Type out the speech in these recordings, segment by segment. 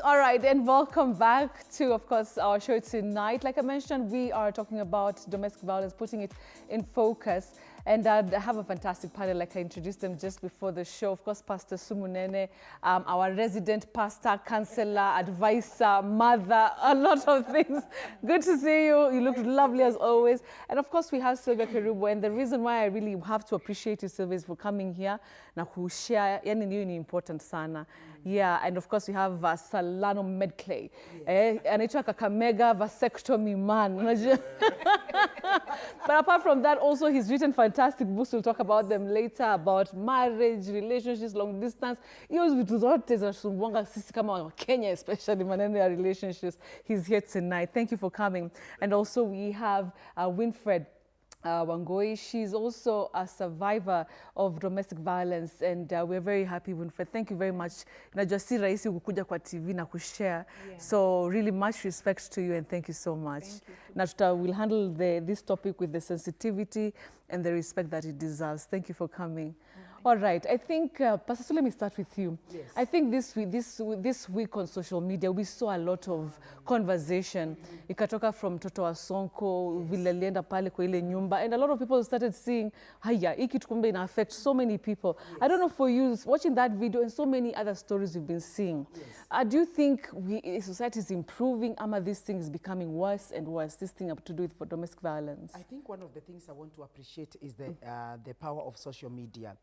All right, and welcome back to, of course, our show tonight. Like I mentioned, we are talking about domestic violence, putting it in focus. And I have a fantastic panel, like I introduced them just before the show. Of course, Pastor Sumunene, our resident pastor, counselor, advisor, mother, a lot of things. Good to see you. You look lovely as always. And of course, we have Sylvia Kerubo. And the reason why I really have to appreciate you, Sylvia, is for coming here na kushare. Yani niyo ni important sana. Yeah, and of course, we have Salano Medclay. Yes. Anaitwa Kakamega vasectomy man. But apart from that, also he's written fantastic books. We'll talk about them later, about marriage, relationships, long distance. He was with Kenya, especially maneno relationships. He's here tonight. Thank you for coming. And also we have Winfred Wangoi. She's also a survivor of domestic violence, and we're very happy, Winfred. Thank you very much. Najua si rahisi kukuja kwa TV na kushare. So really much respect to you, and thank you so much. Now we'll handle this topic with the sensitivity and the respect that it deserves. Thank you for coming. All right, I think, Pastor, so let me start with you. Yes. I think this week on social media, we saw a lot of conversation. Ikatoka from Toto wa Sonko, vile alienda pale kwa ile nyumba, and a lot of people started seeing, haya, hiki tukumbe ina affect so many people. Yes. I don't know for you, watching that video and so many other stories we've been seeing, yes. Do you think society is improving, ama this thing is becoming worse and worse, this thing to do with for domestic violence? I think one of the things I want to appreciate is the power of social media.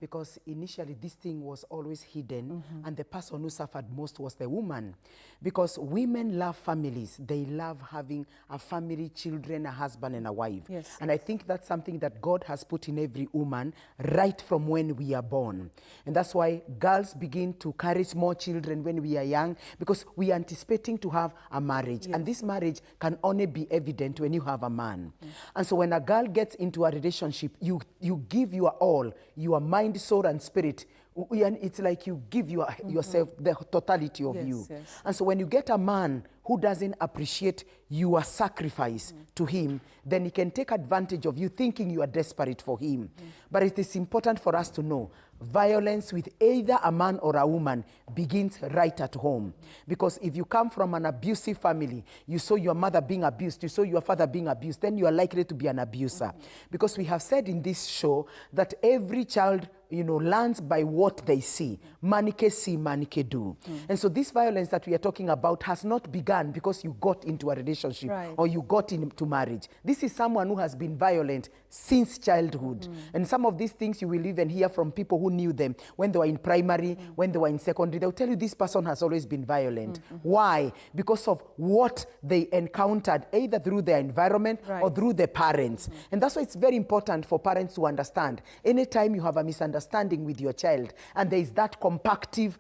Because initially this thing was always hidden, and the person who suffered most was the woman. Because women love families. They love having a family, children, a husband and a wife. Yes. And I think that's something that God has put in every woman right from when we are born. And that's why girls begin to carry more children when we are young, because we are anticipating to have a marriage. Yes. And this marriage can only be evident when you have a man. And so when a girl gets into a relationship, you give your all, your mind, soul and spirit. It's like you give yourself the totality of you. Yes. And so when you get a man who doesn't appreciate your sacrifice to him, then he can take advantage of you thinking you are desperate for him. But it is important for us to know violence with either a man or a woman begins right at home. Because if you come from an abusive family, you saw your mother being abused, you saw your father being abused, then you are likely to be an abuser. Because we have said in this show that every child, learns by what they see. Manike see, manike do. And so this violence that we are talking about has not begun because you got into a relationship or you got into marriage. This is someone who has been violent since childhood. And some of these things you will even hear from people who knew them when they were in primary, when they were in secondary. They'll tell you this person has always been violent. Why? Because of what they encountered, either through their environment or through their parents. And that's why it's very important for parents to understand. Anytime you have a misunderstanding with your child, and there is that compactive,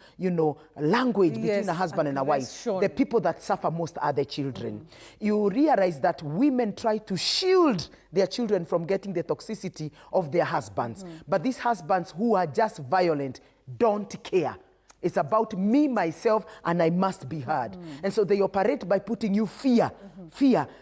language between a husband and a wife, the people that suffer most are the children. You realize that women try to shield their children from getting the toxicity of their husbands. But these husbands who are just violent don't care. It's about me, myself, and I must be heard. And so they operate by putting you fear,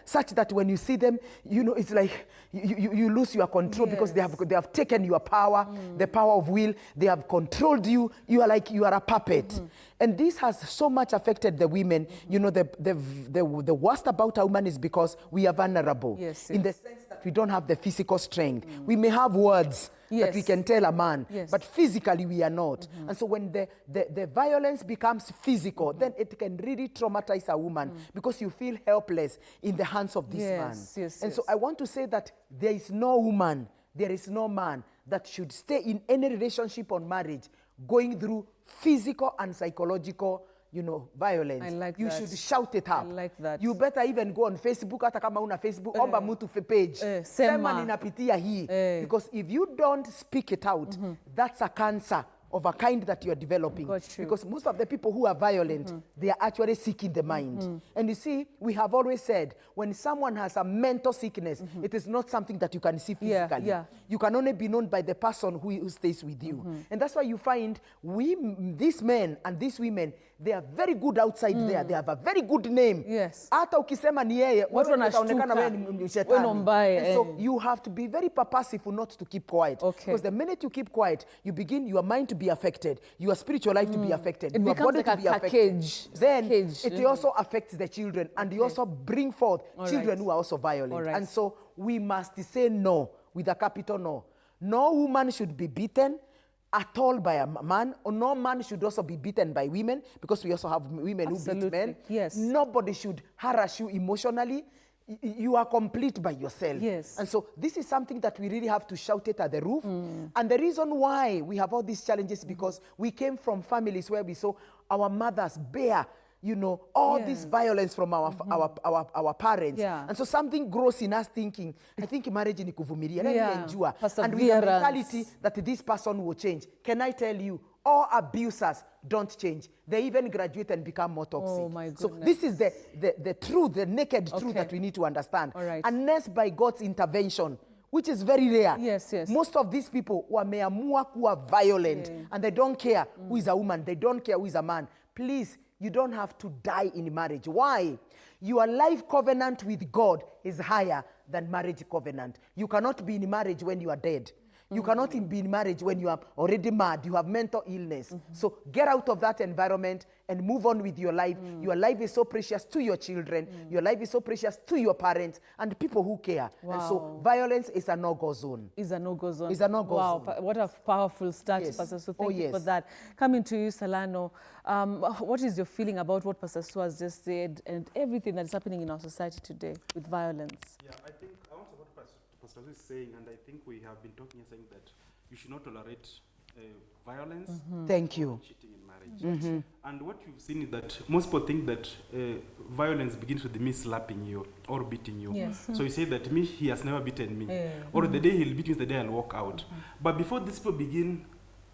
such that when you see them, it's like you lose your control because they have taken your power, the power of will. They have controlled you. You are like you are a puppet. And this has so much affected the women. The worst about a woman is because we are vulnerable. In the sense that we don't have the physical strength. We may have words that we can tell a man, but physically we are not. And so when the violence becomes physical, then it can really traumatize a woman because you feel helpless in the hands of this man. And so I want to say that there is no woman, there is no man that should stay in any relationship or marriage going through physical and psychological violence. I like you that. Should shout it up. I like that. You better even go on Facebook, hata kama una Facebook, omba mtu page. Sema ninapitia hii. Because if you don't speak it out, that's a cancer of a kind that you're developing. Because most of the people who are violent, they are actually sick in the mind. And you see, we have always said, when someone has a mental sickness, it is not something that you can see physically. You can only be known by the person who stays with you. And that's why you find these men and these women, they are very good outside there. They have a very good name. Hata ukisema ni yeye, wataonekana wewe ni shetani. And so you have to be very purposeful not to keep quiet. Because the minute you keep quiet, your mind to be affected, your spiritual life to be affected, It your becomes body like to a be affected. cage. Then Cage. it also affects the children, and you also bring forth children right. who are also violent. All right. And so we must say no with a capital no. No woman should be beaten at all by a man, or no man should also be beaten by women, because we also have women who beat men. Yes. Nobody should harass you emotionally. You are complete by yourself. Yes. And so this is something that we really have to shout it at the roof. And the reason why we have all these challenges, because we came from families where we saw our mothers bear, you know, all this violence from our parents. Yeah. And so something grows in us thinking, I think marriage ni kuvumilia, Yeah. and with the mentality that this person will change. Can I tell you, all abusers don't change. They even graduate and become more toxic. Oh my goodness. So this is the truth, the naked truth that we need to understand. All right. Unless by God's intervention, which is very rare. Yes, yes. Most of these people wameamua kuwa violent, and they don't care who is a woman, they don't care who is a man. Please, you don't have to die in marriage. Why? Your life covenant with God is higher than marriage covenant. You cannot be in marriage when you are dead. You cannot be in marriage when you are already mad, you have mental illness. So get out of that environment and move on with your life. Your life is so precious to your children. Your life is so precious to your parents and people who care. Wow. And so violence is a no-go zone. Is a no-go zone. Is a no-go wow, zone. what a powerful start, Yes. Pastor Sue. Oh, Thank you for yes. that. Coming to you, Salano, what is your feeling about what Pastor Sue has just said and everything that is happening in our society today with violence? Yeah, I think I want to what Pastor Sue is saying, and I think we have been talking and saying that you should not tolerate violence. Thank you. Cheating in marriage. And what you've seen is that most people think that violence begins with me slapping you or beating you. Yes. So you say that me, he has never beaten me. Yeah. Or the day he'll beat me is the day I'll walk out. But before these people begin,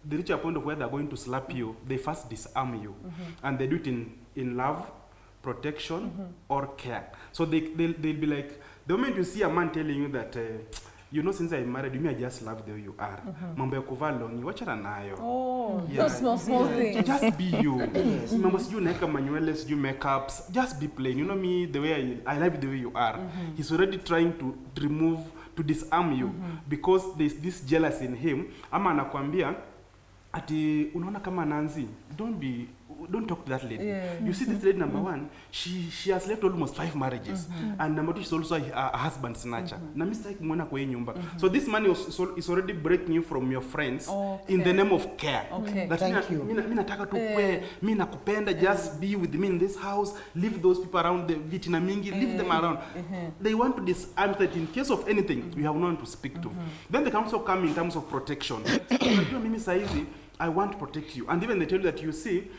they reach a point of where they're going to slap you, they first disarm you. And they do it in love, protection, or care. So they'll be like, the moment you see a man telling you that, you know, since I married you, I just love the way you are. Mambo ya kuvaa longi, wachana nayo. Oh, those small things. Just be you. Mambo siju naeka manuele, siju makeups. Just be plain. You know me, the way I love the way you are. He's already trying to remove, to disarm you, because there's this jealousy in him. Ama anakuambia, ati unaona kama Nancy, don't talk to that lady. Yeah. You see this lady, number one, she has left almost 5 marriages. And number 2, she's also a husband snatcher. Na mistake mwana kwa nyumba. So this man is already breaking you from your friends in the name of care. Okay. That Thank you. Mina nataka tu kwe, mina nakupenda, just be with me in this house, leave those people around the vitina mingi, leave them around. They want to disarm that in case of anything, we have no one to speak to. Then they can also come in terms of protection. Mimi saizi, I want to protect you. And even they tell you that, you see,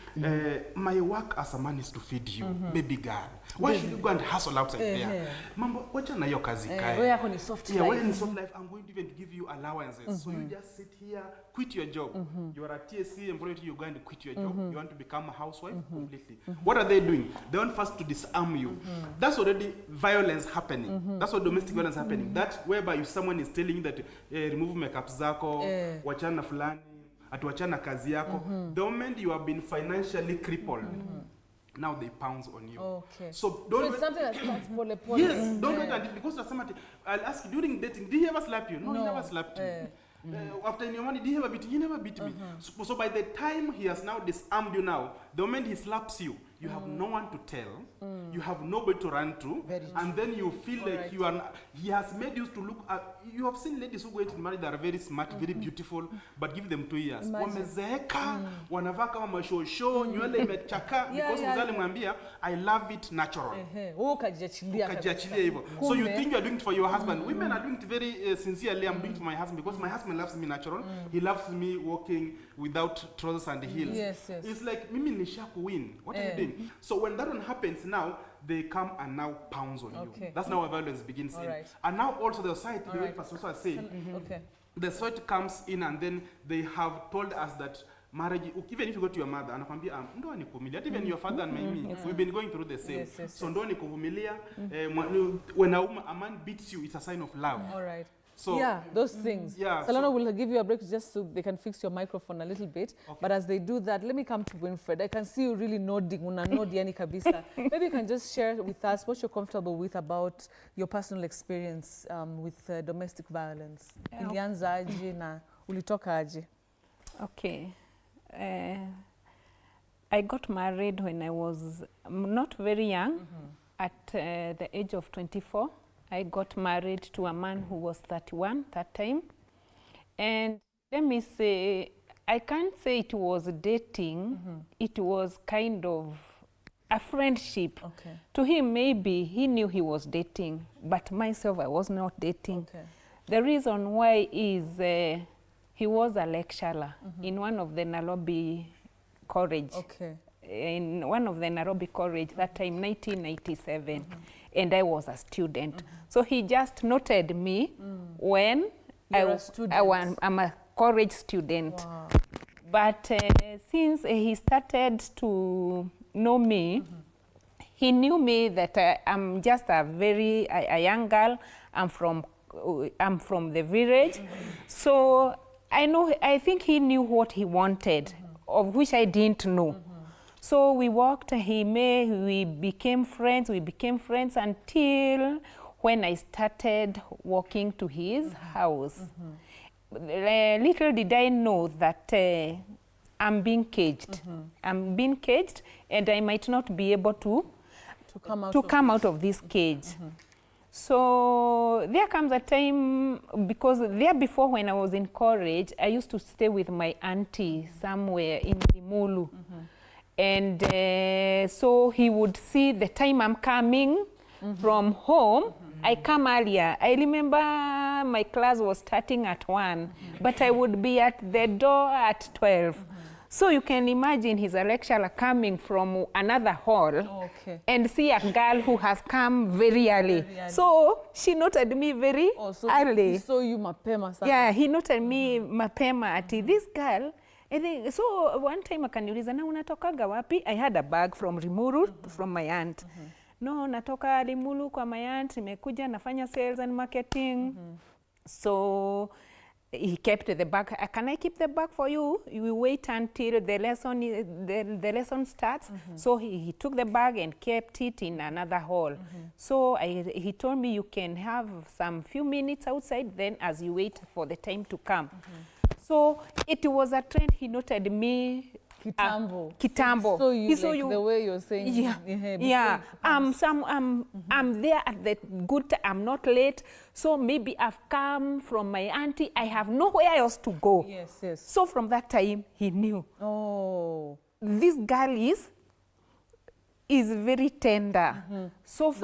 my work as a man is to feed you, baby girl. Why should you go and hustle outside there? Mambo, wacha na hiyo kazi kai. Where are soft life? Yeah, when in soft life, I'm going to even give you allowances. So you just sit here, quit your job. You are a TSC employee, you go and quit your job. You want to become a housewife completely. What are they doing? They want first to disarm you. That's already violence happening. That's what domestic violence happening. That whereby someone is telling you that remove makeup zako, wachana fulani, atuachana kazi yako. The moment you have been financially crippled, now they pounce on you. Okay. So don't. So it's something that starts pole. Yes, don't wait until, because somebody, I'll ask you during dating, did he ever slap you? No, he never slapped you. After in your money, did he ever beat you? He never beat me. So by the time he has now disarmed you now, the moment he slaps you, you have no one to tell, you have nobody to run to, and then you feel like you are, he has made you to look at, you have seen ladies who go into marriage that are very smart, very beautiful, but give them 2 years. Wamezeeka, wanavaa kama mashosho, nywele imechaka, because mzali mwambia, I love it natural. Ukajiachilia hivyo. So you think you are doing it for your husband. Women are doing it very sincerely. I'm doing it for my husband because my husband loves me natural. He loves me walking without trousers and heels. Yes. It's like, mimi nishaku win. What are you doing? So when that one happens now, they come and now pounce on you. That's now where violence begins in. And now also the society, the way Pastor was saying, the society comes in and then they have told us that marriage, even if you go to your mother, anakwambia ndo nikuvumilia. Even your father and me, we've been going through the same. So ndo nikuvumilia. When a man beats you, it's a sign of love. All right. So, yeah, those things. Yeah, Salano will give you a break just so they can fix your microphone a little bit. But as they do that, let me come to Winfred. I can see you really nodding. Una nod yani kabisa. Maybe you can just share with us what you're comfortable with about your personal experience with domestic violence. Ilianza aje na ulitoka aje? Okay. I got married when I was not very young. At the age of 24, I got married to a man who was 31 that time. And let me say, I can't say it was dating. It was kind of a friendship. Okay. To him, maybe he knew he was dating, but myself, I was not dating. Okay. The reason why is he was a lecturer in one of the Nairobi college. Okay. In one of the Nairobi college, that time, 1997, and I was a student. So he just noted me when I'm a college student. Wow. But since he started to know me, he knew me that I'm just a young girl. I'm from the village. So I think he knew what he wanted, of which I didn't know. So we walked, we became friends until when I started walking to his house. Little did I know that I'm being caged. I'm being caged, and I might not be able to come out of this cage. So there comes a time, because there before when I was in college, I used to stay with my auntie somewhere in Limulu. And so he would see the time I'm coming from home. I come earlier. I remember my class was starting at 1, but I would be at the door at 12. So you can imagine he's a lecturer coming from another hall and see a girl who has come very early. So she noted me very early. He saw you mapema. Yeah, he noted me mapema ati this girl. So one time akaniuliza, na unatokaga wapi? I had a bag from Limuru, from my aunt. No, natoka Limuru kwa my aunt, nimekuja nafanya sales and marketing. So he kept the bag. Can I keep the bag for you? You wait until the lesson starts. So he took the bag and kept it in another hall. So he told me, you can have some few minutes outside, then as you wait for the time to come. So it was a trend. He noted me. Kitambo. Kitambo. So you, he saw like you, the way you're saying. Yeah. I'm there at the good time. I'm not late. So maybe I've come from my auntie. I have nowhere else to go. Yes, yes. So from that time, he knew. Oh. This girl is very tender. So She's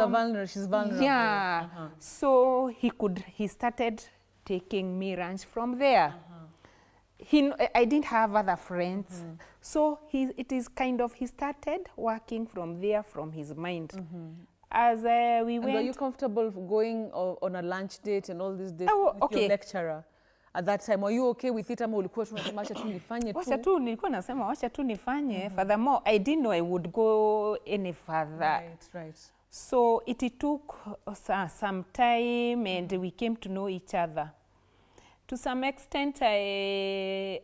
vulnerable. Yeah. So he started taking me lunch from there. I didn't have other friends. So it is kind of, he started working from there, from his mind. As we went. And were you comfortable going on a lunch date and all these dates with your lecturer? At that time, were you okay with it? Ama ulikuwa tunasema acha tu nifanye tu? Wacha tu, nilikuwa nasema wacha tu nifanye. Furthermore, I didn't know I would go any further. Right. So it took some time, and we came to know each other. To some extent, you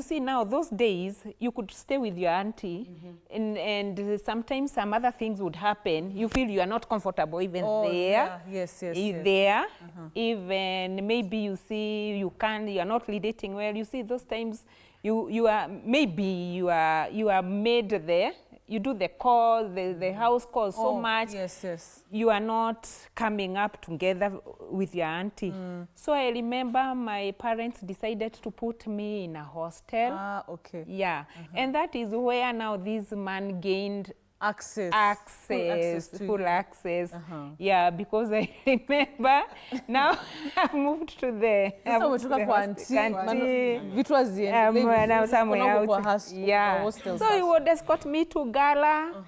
see now, those days, you could stay with your auntie, and sometimes some other things would happen. You feel you are not comfortable even there. Yeah. Yes. There. Even maybe you see you are not dating well. You see those times you are made there. You do the call, the house calls so much. Yes. You are not coming up together with your auntie. So I remember my parents decided to put me in a hostel. Okay. Yeah. And that is where now this man gained Full access. Yeah, because I remember now I've moved to the now somewhere else. Yeah. So he would escort me to Gala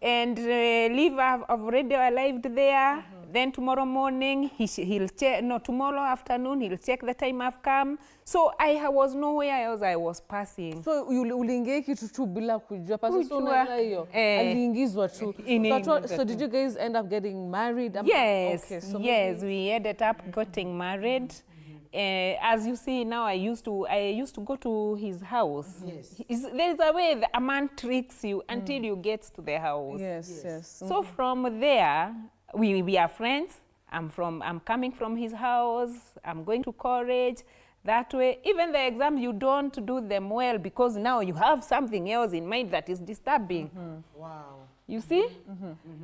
and leave. I've already arrived there. Then tomorrow morning he'll check. No, tomorrow afternoon he'll check the time I've come. So I was nowhere else I was passing. So uliingia kitu tu bila kujua. So unaelewa hiyo. Aliingizwa tu. So did you guys end up getting married? Yes. Okay, so yes, we ended up getting married. As you see now, I used to go to his house. There's a way that a man tricks you until you get to the house. Yes. So from there, we are friends. I'm coming from his house. I'm going to college. that way. Even the exam, you don't do them well because now you have something else in mind that is disturbing. Wow. You see?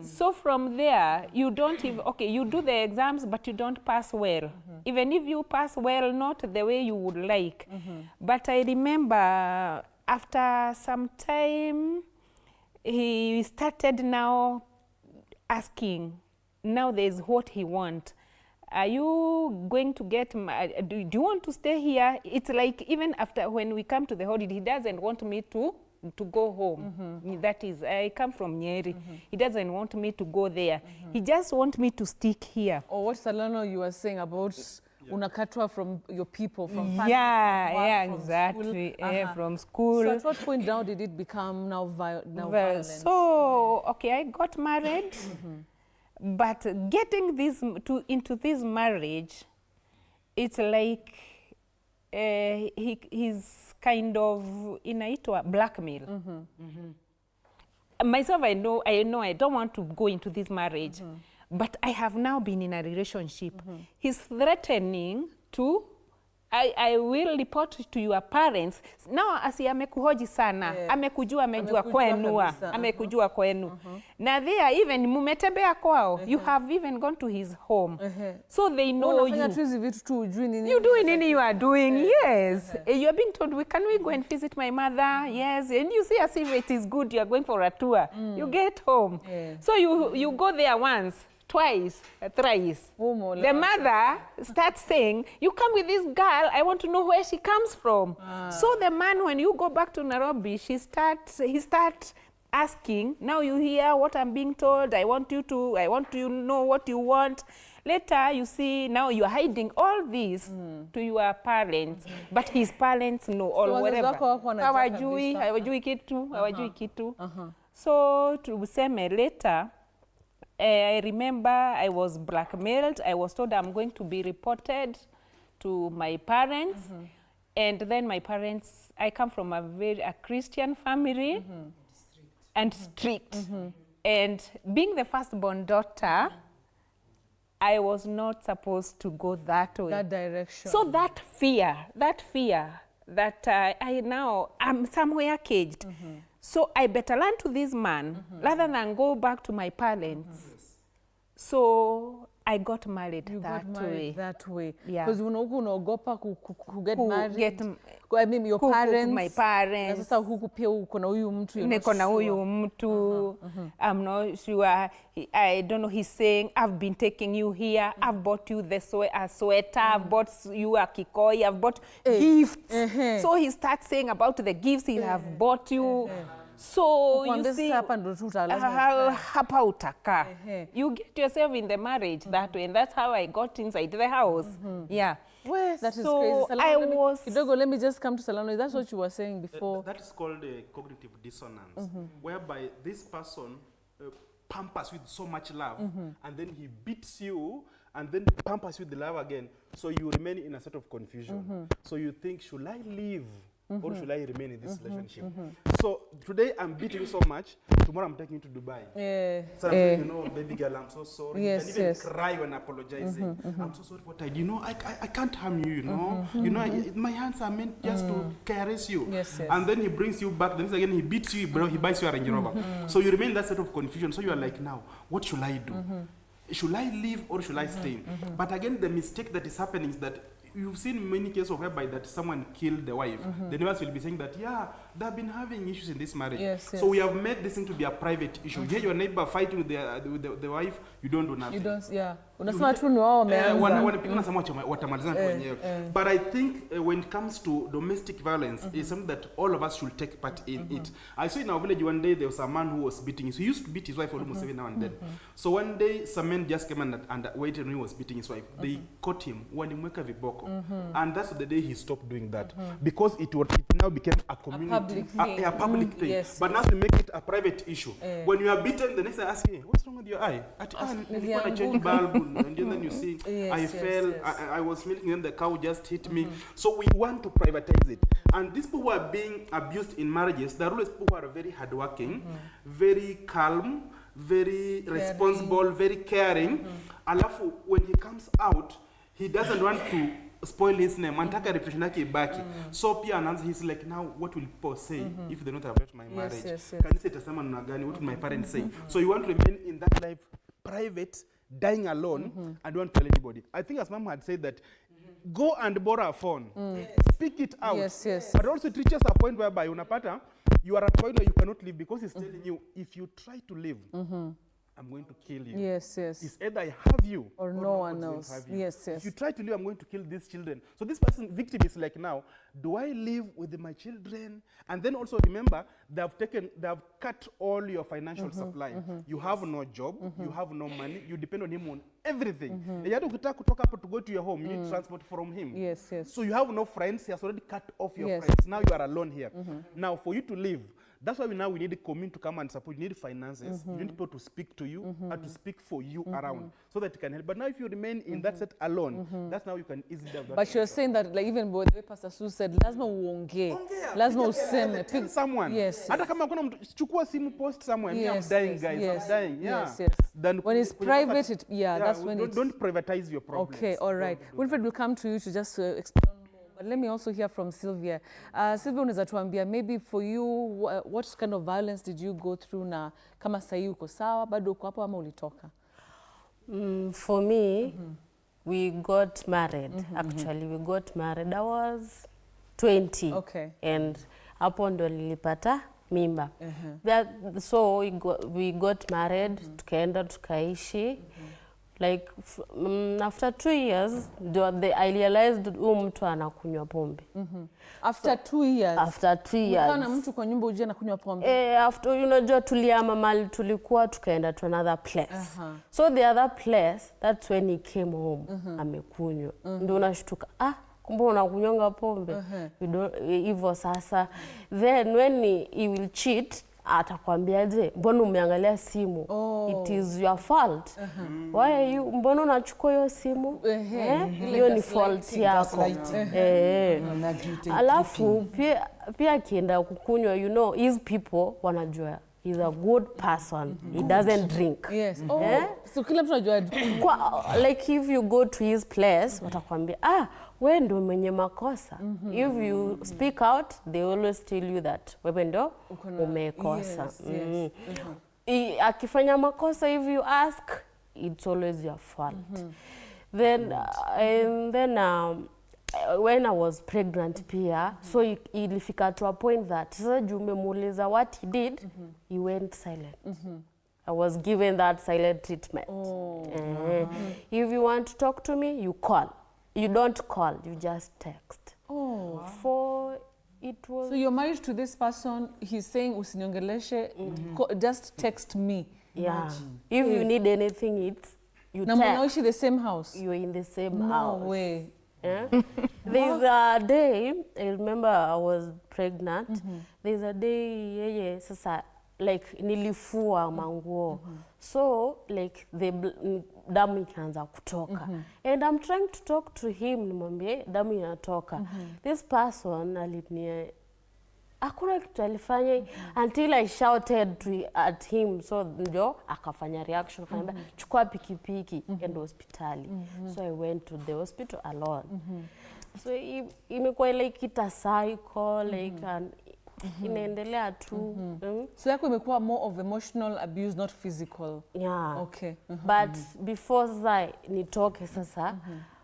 So from there, you don't even, okay, you do the exams, but you don't pass well. Even if you pass well, not the way you would like. But I remember after some time, he started now asking, now there's what he wants. Are you going to get, do you want to stay here? It's like even after when we come to the holiday, he doesn't want me to go home. That is, I come from Nyeri. He doesn't want me to go there. He just wants me to stick here. Or what Salano you were saying about unakatwa from your people, from family, Yeah, from exactly. school. From school. So at what point now did it become now violent? So, okay, I got married. But getting this into this marriage, it's like he's kind of inaitwa blackmail. Myself, I know I don't want to go into this marriage, but I have now been in a relationship. He's threatening to, I will report to your parents. Now asi amekuhoji sana, amekujua amejua kwenu, amekujua kwenu. Na there even mumetembea kwao, you have even gone to his home. So they know you. You doing nini you are doing, yes. You are being told, can we go and visit my mother? Yes, and you see as if it is good, you are going for a tour. You get home. So you go there once, twice, thrice. The mother starts saying, you come with this girl, I want to know where she comes from. So the man, when you go back to Nairobi, he starts asking, now you hear what I'm being told, I want you to know what you want. Later, you see, now you're hiding all this to your parents, but his parents know all whatever. Hawajui kitu. So, tuseme later, I remember I was blackmailed. I was told I'm going to be reported to my parents. And then my parents, I come from a Christian family and strict. And being the firstborn daughter, I was not supposed to go that way. That direction. So that fear that I'm somewhere caged. So I better learn to this man rather than go back to my parents. So I got married that way. Yeah. Because unaogopa get Who married. get I mean your parents. My parents. Na sasa huku pia uko na huyu mtu. Niko na huyu mtu. I'm not sure. I don't know. He's saying, I've been taking you here. I've bought you a sweater. I've bought you a kikoi. I've bought gifts. So he starts saying about the gifts he have bought you. So you see, hapa utaka. You get yourself in the marriage that way, and that's how I got inside the house. Yeah. Well, that is so crazy. Salano, let me just come to Salano. That's what you were saying before. That is called cognitive dissonance, whereby this person pampers with so much love, and then he beats you, and then pampers you with the love again. So you remain in a sort of confusion. So you think, should I leave? Or should I remain in this relationship? So today I'm beating you so much. Tomorrow I'm taking you to Dubai. So you know, baby girl, I'm so sorry. Yes, you can even cry when apologizing. I'm so sorry for what I did. You know, I can't harm you. You know, you know, my hands are meant just to caress you. And then he brings you back. Then again he beats you. He buys you a Range Rover. So you remain in that sort of confusion. So you are like, now, what should I do? Should I leave or should I stay? But again, the mistake that is happening is that you've seen many cases of whereby that someone killed the wife. The neighbors will be saying that, yeah, they've been having issues in this marriage. So we have made this thing to be a private issue. Here your neighbor fighting with the wife, you don't do nothing. You don't, yeah. Unasema tu ni wao wameanza. But I think when it comes to domestic violence, it's something that all of us should take part in it. I saw in our village one day there was a man who was beating his. He used to beat his wife almost every now and then. So one day some men just came and waited when he was beating his wife. They caught him. And that's the day he stopped doing that. Because it now became a community, a public thing. Yes, but now we make it a private issue. When you are beaten, the next day ask you, what's wrong with your eye? I change bulb, and then you see, I fell, I was milking, and the cow just hit me. So we want to privatize it. And these people who are being abused in marriages, they're always people who are very hardworking, very calm, very responsible, very caring. Alafu, when he comes out, he doesn't want to spoil his name, anataka reputation yake ibaki. So pia anaanza, he's like, now what will people say if they don't have my marriage? Yes. Kanisa itasema namna gani? What will my parents say? So you want to remain in that life private, dying alone, and don't tell anybody. I think as mom had said that, go and borrow a phone, speak it out. Yes. But also it reaches a point whereby unapata, you are at a point where you cannot live because he's telling you, if you try to live, I'm going to kill you. Yes. It's either I have you Or no one else. Yes. If you try to live, I'm going to kill these children. So this victim is like, now, do I live with my children? And then also remember, they have cut all your financial supply. You have no job, you have no money, you depend on him on everything. You have to go to your home, you need transport from him. Yes. So you have no friends, he has already cut off your friends. Now you are alone here. Now for you to live, that's why we need the community to come and support. You need finances. You need people to speak to you and to speak for you around so that you can help. But now if you remain in that set alone, that's now you can easily have that. But you're saying that, like, even the way Pastor Sue said, lazima uongee, lazima useme. Tell someone. Yes. Hata kama kuna mtu chukua simu, post somewhere. I'm dying, guys. I'm dying. Yeah. Yes. Then When it's private, that's when it's... Don't privatize your problems. Okay, all right. Winfred will come to you to just explain more. But let me also hear from Sylvia. Sylvia, unaweza tuambia, maybe for you, what kind of violence did you go through, na kama sahi uko sawa, bado uko hapo ama ulitoka? For me, we got married. Actually, we got married. I was 20. Okay. And hapo ndo nilipata mimba. So we got married, tukaenda tukaishi. Like after 2 years, I realized mtu anakunywa pombe. After 2 years? After 2 years. Ukaona mtu kwa nyumba uje anakunywa pombe? After, unajua tuliama mali tulikuwa, tukaenda to another place. So the other place, that's when he came home, amekunywa. Ndio unashtuka, kumbe unakunywanga pombe. Hivyo sasa. Then when he will cheat, atakwambia je, mbona umeangalia simu? It is your fault. Why are you, mbona unachukua hiyo simu? Hiyo ni fault yako. Alafu pia akienda kukunywa, you know, his people wanajua he's a good person. He doesn't drink. Yes. So kila mtu anajua. Like if you go to his place, watakwambia, wewe ndio mwenye makosa. If you speak out, they always tell you that wewe ndio umekosa. Akifanya makosa, if you ask, it's always your fault. Then when I was pregnant pia, so ilifika to a point that sasa jumemuuliza what he did, he went silent. I was given that silent treatment. If you want to talk to me, you call. You don't call, you just text. For it was... So you're married to this person, he's saying usiniongeleshe, just text me. Yeah. If you need anything, you text. Mnaishi the same house? You're in the same house. No way. There's a day, I remember I was pregnant. There's a day, sasa, like nilifua manguo. So like the damu ikaanza kutoka. And I'm trying to talk to him, nimwambie damu inatoka. This person alipnia hakuna kitu alifanya until I shouted at him, so ndio akafanya reaction, akaniambia chukua pikipiki enda hospitali. So I went to the hospital alone. So imekuwa like a cycle, like an inaendelea tu. So yako imekuwa more of emotional abuse, not physical. Yeah. Okay. But before that nitoke sasa,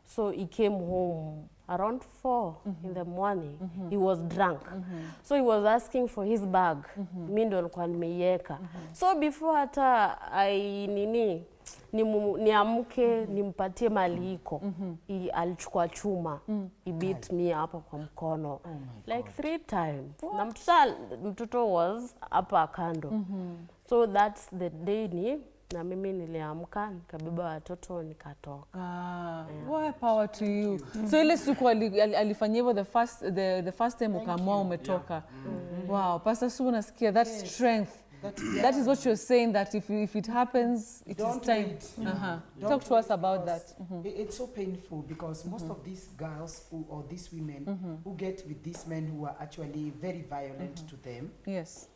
so he came home around 4 in the morning. He was drunk. So he was asking for his bag. Mimi ndo nilikuwa nimeiweka. So before hata niamke nimpatie mali iko, alichukua chuma, he beat me hapa kwa mkono like 3 times. Na mtoto was hapa kando. So that's the day na mimi niliamka nikabeba watoto nikatoka. What power to you. So ile siku alifanyia hivyo the first time ukaamua umetoka. Wow, Pastor Sue, unasikia that strength. That is what you're saying, that if it happens, it is time. Talk to us about that. It's so painful because most of these girls or these women who get with these men who are actually very violent to them, yes,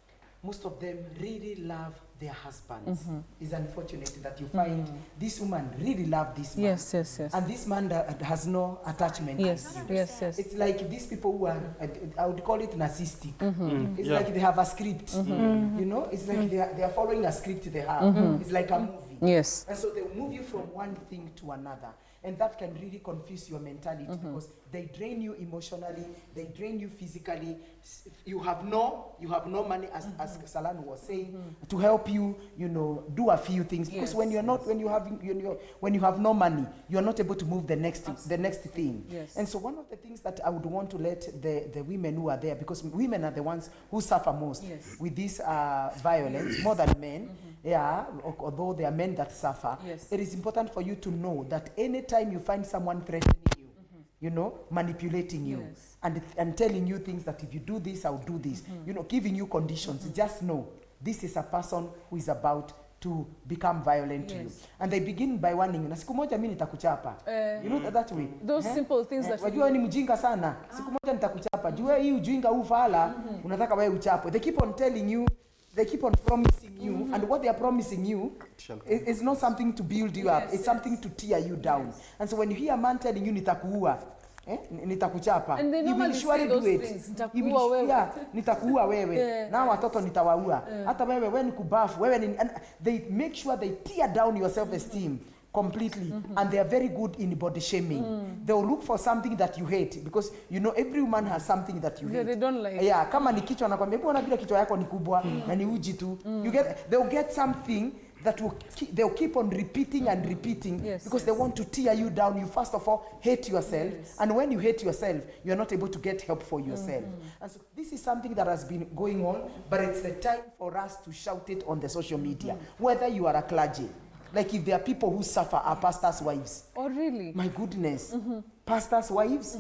most of them really love their husbands. It's unfortunate that you find this woman really love this man. Yes, yes, yes. And this man that has no attachment. Yes, to you. yes, yes. It's like these people who are, I would call it narcissistic. It's like they have a script. You know, it's like they are following a script they have. It's like a movie. Yes. And so they move you from one thing to another. And that can really confuse your mentality because they drain you emotionally, they drain you physically. You have no money, as Salan was saying, to help you, you know, do a few things. Because when you're not, when you have no money, you're not able to move the next thing. Yes. And so one of the things that I would want to let the women who are there, because women are the ones who suffer most with this violence, more than men. Yeah, although there are men that suffer, it is important for you to know that anytime you find someone threatening you, you know, manipulating you, and telling you things that if you do this, I'll do this, you know, giving you conditions, just know this is a person who is about to become violent to you. And they begin by warning, na siku moja mimi nitakuchapa. You know that way. Those simple things that wajua ni mjinga sana. Siku moja nitakuchapa. Jua hii ujinga ufala, unataka wewe uchapwe. They keep on telling you, they keep on promising you, and what they are promising you is not something to build you up. It's something to tear you down. And so when you hear a man telling you nitakuua, nitakuchapa, and they he will surely do it. Nitakuua wewe. Na watoto nitawaua. Hata wewe ni kubafu, wewe ni, and they make sure they tear down your self-esteem completely. And they are very good in body shaming. They will look for something that you hate, because you know every woman has something that you hate. They don't like. Yeah, kama ni kichwa nakwambia mbona bila kichwa yako ni kubwa na ni uji tu. They'll get something that they'll keep on repeating and repeating, because they want to tear you down. You first of all hate yourself, and when you hate yourself, you're not able to get help for yourself. And so this is something that has been going on, but it's the time for us to shout it on the social media. Whether you are a clergy, like if there are people who suffer are pastors' wives. Oh, really? My goodness. Pastors' wives?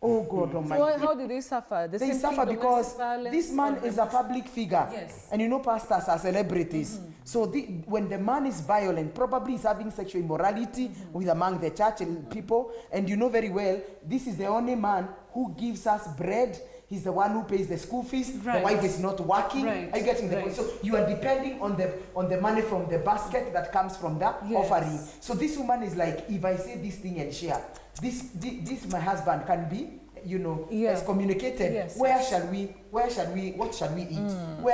Oh God Almighty. So how did they suffer? They suffer because this man is a public figure. And you know pastors are celebrities. So when the man is violent, probably he's having sexual immorality with among the church and people. And you know very well, this is the only man who gives us bread. He's the one who pays the school fees. The wife is not working. Are you getting the point? So you are depending on the money from the basket that comes from the offering. So this woman is like, if I say this thing and share, this my husband can be, you know, excommunicated. What shall we eat? Where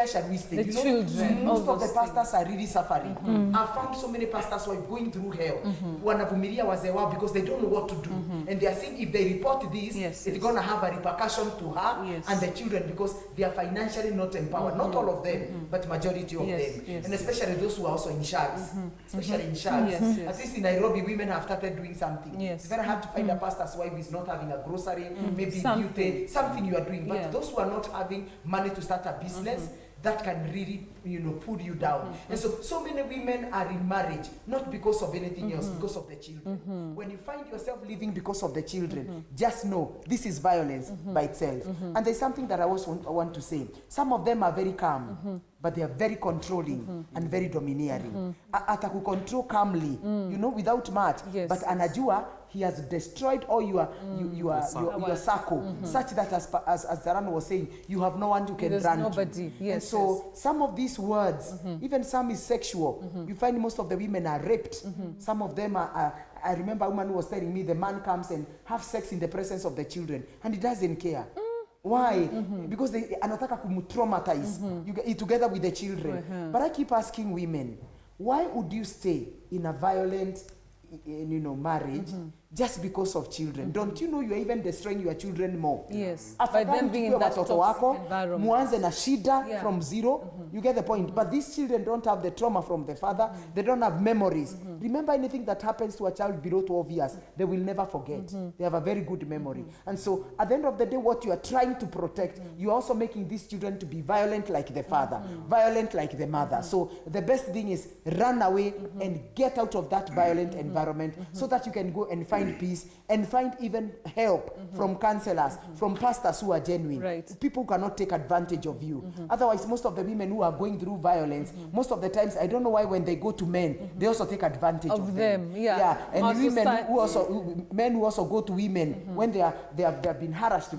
shall we stay? The children, most of the pastors are really suffering. I've found so many pastors who are going through hell. Wanavumilia wazee wao because they don't know what to do. And they are saying if they report this, it's going to have a repercussion to her and the children, because they are financially not empowered. Not all of them, but majority of them. And especially those who are also in shags. Especially in shags. At least in Nairobi, women have started doing something. It's very hard to find a pastor's wife who is not having a grocery, maybe beauty, something you are doing. But those who are not having money to start a business, that can really, you know, pull you down. And so many women are in marriage, not because of anything else, because of the children. When you find yourself living because of the children, just know this is violence by itself. And there's something that I also want to say. Some of them are very calm, but they are very controlling and very domineering. Atakucontrol calmly, you know, without much. But anajua, he has destroyed all your circle, such that as Zaran was saying, you have no one you can run nobody. to. And so some of these words, even some is sexual. You find most of the women are raped. Some of them are I remember a woman who was telling me the man comes and have sex in the presence of the children, and he doesn't care. Why? Because they anataka traumatize you together with the children. But I keep asking women, why would you stay in a violent, you know, marriage just because of children? Don't you know you are even destroying your children more? By them being in that toxic environment. Muanze na shida from zero. You get the point. But these children don't have the trauma from the father. They don't have memories. Remember anything that happens to a child below 12 years, they will never forget. They have a very good memory. And so at the end of the day, what you are trying to protect, you are also making these children to be violent like the father, violent like the mother. So the best thing is run away and get out of that violent environment so that you can go and find find peace and find even help from counselors, from pastors who are genuine. Right. People cannot take advantage of you. Otherwise, most of the women who are going through violence, most of the times, I don't know why when they go to men, they also take advantage of them. Yeah. And Our women society- who also, men who also go to women when they have been harassed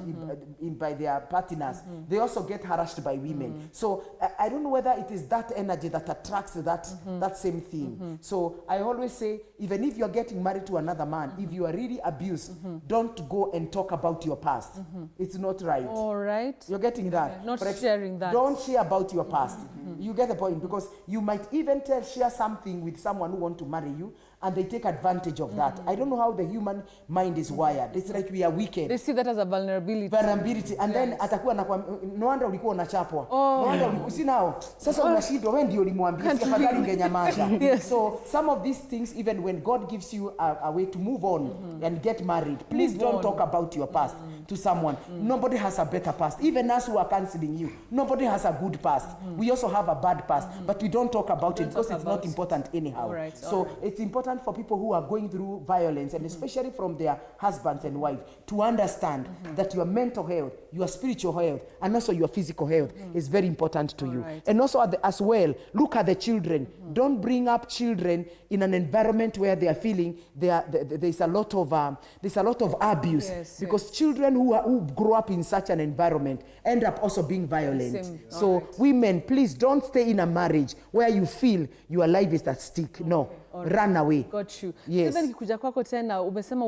by their partners, they also get harassed by women. So I don't know whether it is that energy that attracts that same thing. So I always say, even if you're getting married to another man, if you are really abused, don't go and talk about your past. It's not right. All right. You're getting that? Not sharing that. Don't share about your past. You get the point, because you might even share something with someone who wants to marry you, and they take advantage of that. I don't know how the human mind is wired. It's like we are wicked. They see that as a vulnerability. And then atakuwa no wonder ulikuwa unachapwa. No wonder see now. Sasa unashindwa wewe ndio ulimwambia afadhali ungenyamaza. So some of these things, even when God gives you a way to move on and get married, please don't talk about your past to someone. Nobody has a better past. Even us who are counseling you, nobody has a good past. We also have a bad past, but we don't talk about it because it's not important anyhow. Right. So it's important for people who are going through violence, and especially from their husbands and wives, to understand that your mental health, your spiritual health, and also your physical health is very important to you. Right. And also as well, look at the children. Don't bring up children in an environment where they are feeling there's a lot of abuse, because children who grow up in such an environment end up also being violent. So women, please don't stay in a marriage where you feel your life is at stake. No. Run away. Got you. Yes. Sasa nikikuja kwako tena, umesema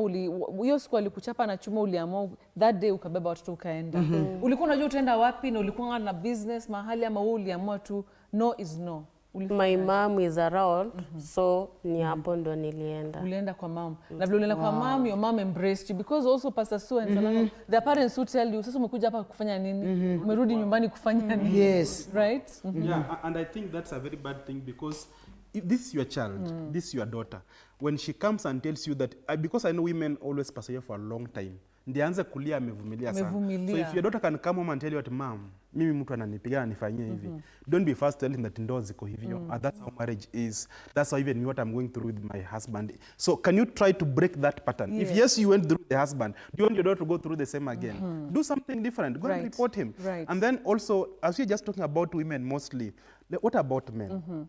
hiyo siku alikuchapa na chuma, uliamua that day ukabeba watoto ukaenda. Ulikuwa unajua utaenda wapi, na ulikuwa na business mahali, ama wewe uliamua tu no is no? My mom is around, so ni hapo ndo nilienda. Ulienda kwa mom. Na vile ulienda kwa mom, your mom embraced you, because also Pastor Sue and Salama, their parents who tell you, sasa umekuja hapa kufanya nini? Umerudi nyumbani kufanya nini? Yes. Right? Yeah, and I think that's a very bad thing, because if this is your child, this is your daughter. When she comes and tells you that, because I know women always persevere for a long time, ndianza kulia amevumilia sana. So if your daughter can come home and tell you that, mom, mimi mtu ananipiga anifanyia hivi, don't be first telling that ndo ziko hivyo. That's how marriage is. That's how even what I'm going through with my husband. So can you try to break that pattern? If yes, you went through the husband, do you want your daughter to go through the same again? Do something different. Go and report him. And then also, as we're just talking about women mostly, what about men?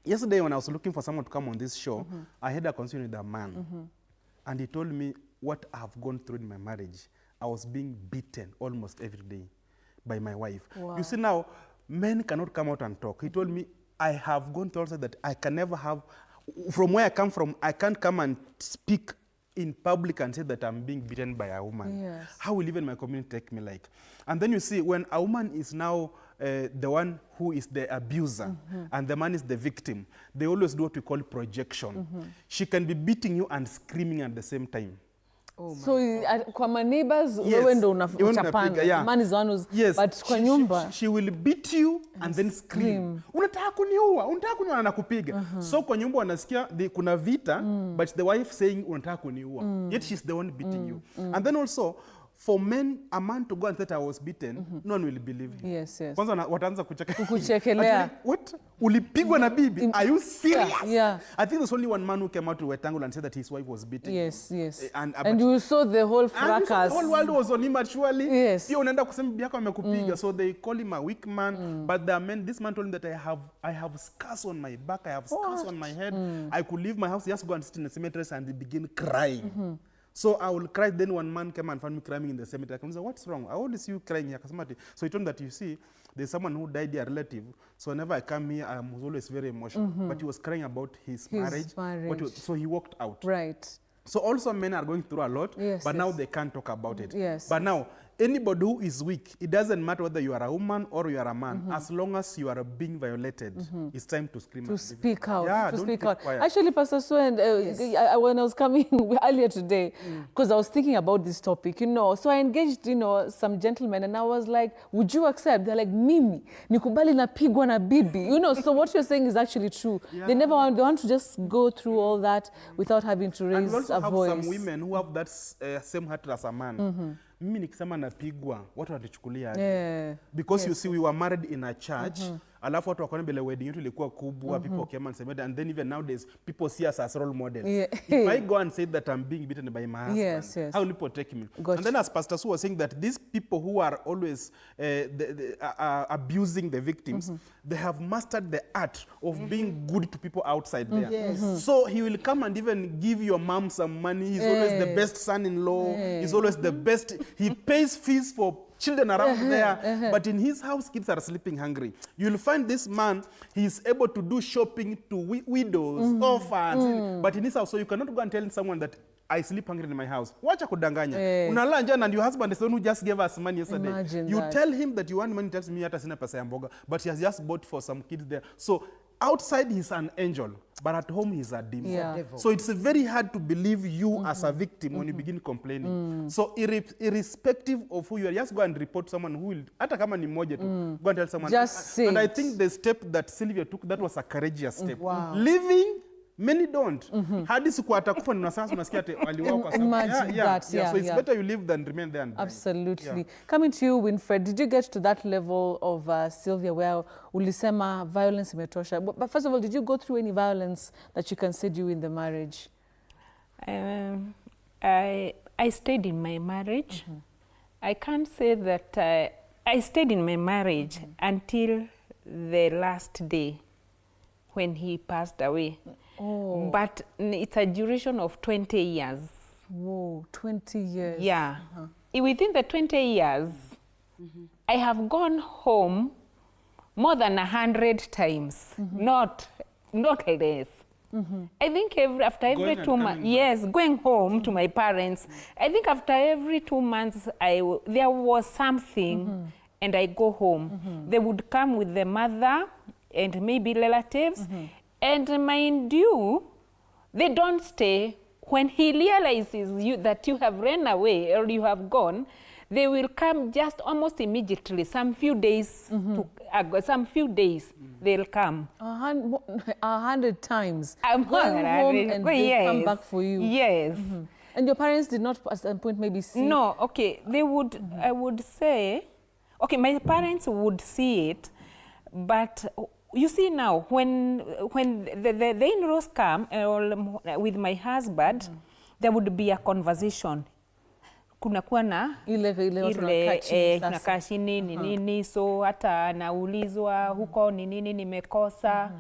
Yesterday when I was looking for someone to come on this show, I had a conversation with a man, and he told me what I have gone through in my marriage. I was being beaten almost every day by my wife. Wow. You see now, men cannot come out and talk. He told me, I have gone through also that I can never have, from where I come from, I can't come and speak in public and say that I'm being beaten by a woman. Yes. How will even my community take me like? And then you see, when a woman is now the one who is the abuser and the man is the victim, they always do what we call projection. She can be beating you and screaming at the same time. So kwa my neighbors, wewe ndo unachapana. Man is the one who's, but kwa nyumba she will beat you and then scream. Unataka kuniua, anakupiga. So kwa nyumba wanasikia kuna vita, but the wife saying unataka kuniua. Yet she's the one beating you. And then also, for men, a man to go and say I was beaten, no one will believe him. Yes. Kwanza wataanza kuchekelea. What? Ulipigwa na bibi? Are you serious? Yeah. I think there's only one man who came out to Wetangle and said that his wife was beaten. Yes. And you saw the whole fracas. The whole world was on him actually. Yes. Pia unaenda kusema bibi yako amekupiga. So they call him a weak man. But the man, this man told him that I have scars on my back, I have scars on my head. I could leave my house, just go and sit in the cemetery and begin crying. So I will cry. Then one man came and found me crying in the cemetery. I said, what's wrong? I always see you crying here. So he told me that, you see, there's someone who died, a relative. So whenever I come here, I'm always very emotional. But he was crying about his marriage. So he walked out. Right. So also men are going through a lot, but now they can't talk about it. But now, anybody who is weak, it doesn't matter whether you are a woman or you are a man. As long as you are being violated, it's time to scream. To speak out. Yeah, to don't speak keep out. quiet. Actually, Pastor Sue, when I was coming earlier today, because I was thinking about this topic, so I engaged, some gentlemen, and I was like, would you accept? They're like, Mimi, nikubali napigwa na bibi. So what you're saying is actually true. Yeah. They want to just go through all that without having to raise a voice. And we also have some women who have that same heart as a man. Mimi nikisema napigwa, watu watachukulia. Yeah. Because you see, we were married in a church, alafu watu wakaona vile wedding yetu ilikuwa kubwa, people came and said, and then even nowadays people see us as role models. If I go and say that I'm being beaten by my husband, how will people take me? And then as Pastor Sue was saying that these people who are always abusing the victims, they have mastered the art of being good to people outside there. So he will come and even give your mom some money. He's always the best son-in-law. He's always the best. He pays fees for children around there, but in his house, kids are sleeping hungry. You'll find this man, he's able to do shopping to widows, orphans, but in his house, so you cannot go and tell someone that I sleep hungry in my house. Wacha kudanganya. Unalala njaa and your husband is the one who just gave us money yesterday. Imagine you that. tell him that you want money, tells me hata sina pesa ya mboga, but he has just bought for some kids there. So outside he's an angel, but at home he's a demon. Yeah. So it's very hard to believe you as a victim when you begin complaining. So irrespective of who you are, just go and report someone who will, hata kama ni moja tu, go and tell someone. Just say and I it. think the step that Sylvia took, that was a courageous step. Wow. Living, many don't. Hadi siku atakufa ni sasa unasikia ati waliwao kwa sababu. Imagine that, So it's better you live than remain there and die. Absolutely. Coming to you, Winfred, did you get to that level of Sylvia where ulisema violence imetosha? But first of all, did you go through any violence that you can say you in the marriage? I stayed in my marriage. I can't say that I stayed in my marriage until the last day when he passed away. Oh. But it's a duration of 20 years. Whoa, 20 years. Yeah. Within the 20 years, I have gone home more than 100 times, not less. I think after every 2 months, yes, going home to my parents, I think after every 2 months, there was something, and I go home. They would come with the mother and maybe relatives, and mind you, they don't stay. When he realizes that you have run away or you have gone, they will come just almost immediately. Some few days, they'll come. 100 times. I'm going home and they come yes. back for you. Yes. And your parents did not at some point maybe see? No, okay. They would, I would say, okay, my parents would see it, but you see now, when the in-laws come with my husband, there would be a conversation. Kunakuwa na ile tunakaa chini ni nini, so hata anaulizwa huko ni nini nimekosa.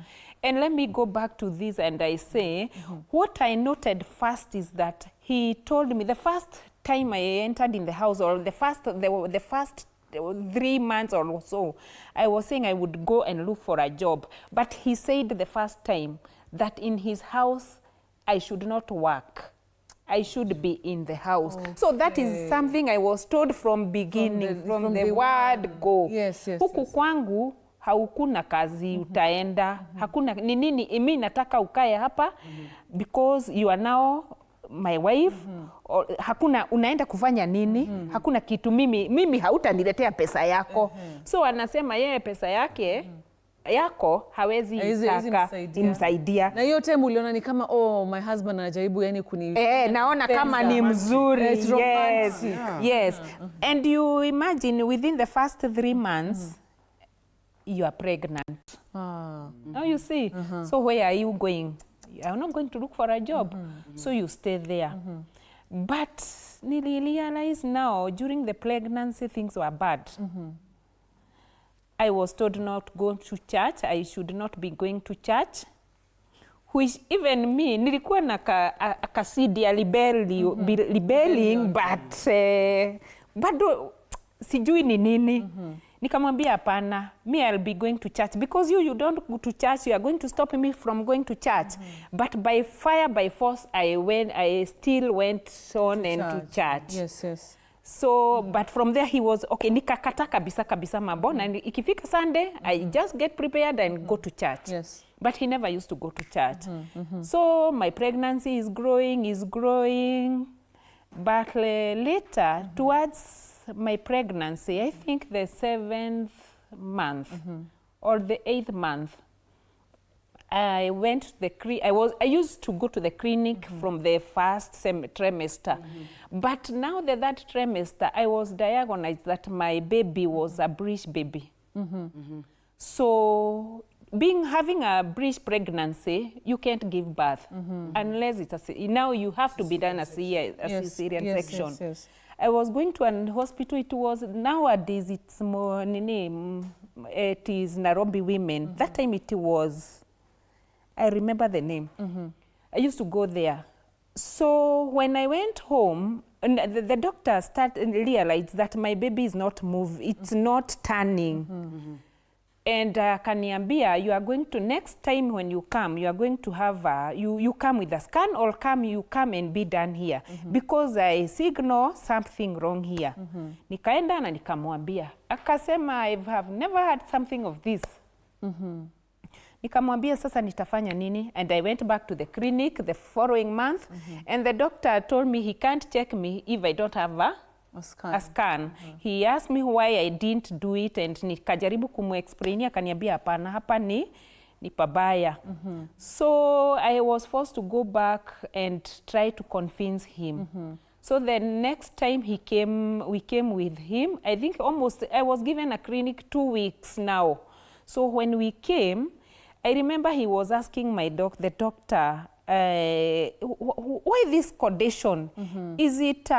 And let me go back to this and I say, what I noted first is that he told me the first time I entered in the house, or the first 3 months or so, I was saying I would go and look for a job. But he said the first time that in his house, I should not work. I should be in the house. Okay. So that is something I was told from beginning, from the word go. Yes, yes, huku kwangu, haukuna kazi utaenda. Hakuna, ni nini, imi nataka ukae hapa because you are now my wife. Or, hakuna unaenda kufanya nini? Hakuna kitu mimi hautaniletea pesa yako. So anasema yeye pesa yake yako hawezi imsaidia. Na hiyo time uliona ni kama my husband anajaribu yani kuni naona kama ni mzuri. Yes. Yes. And you imagine within the first 3 months you are pregnant. Now you see. So where are you going? I'm not going to look for a job. So you stay there. But nili realize now during the pregnancy things were bad. I was told not to go to church. I should not be going to church. Which even me, nilikuwa na kasidi ya rebelling, but bado sijui ni nini. Nikamwambia hapana, me I'll be going to church because you don't go to church, you are going to stop me from going to church. But by fire, by force, I still went on to church. Yes, yes. So, but from there he was, okay, nikakata kabisa mambo, na ikifika Sunday, I just get prepared and go to church. Yes. But he never used to go to church. So my pregnancy is growing. But later, towards my pregnancy, I think the 7th month or the 8th month, I went to the I used to go to the clinic from the first trimester. But now the 3rd trimester, I was diagnosed that my baby was a breech baby. So having a breech pregnancy, you can't give birth unless it's now you have to be done a cesarean section. Yes. I was going to an hospital. It was nowadays it's more it is Nairobi Women. That time it was, I remember the name. I used to go there. So when I went home, the doctor realized that my baby is not moving, it's not turning. And kaniambia, you are going to, next time when you come, you are going to have, you come with a scan or you come and be done here. Because I signal something wrong here. Nikaenda na nikamwambia. Akasema, I have never had something of this. Nikamwambia sasa nitafanya nini? And I went back to the clinic the following month. And the doctor told me he can't check me if I don't have a scan. He asked me why I didn't do it, and nikajaribu kumexplainia, akaniambia hapana, hapa ni pabaya. So I was forced to go back and try to convince him. So the next time we came with him. I think I was given a clinic 2 weeks now. So when we came, I remember he was asking the doctor, why this condition? Is it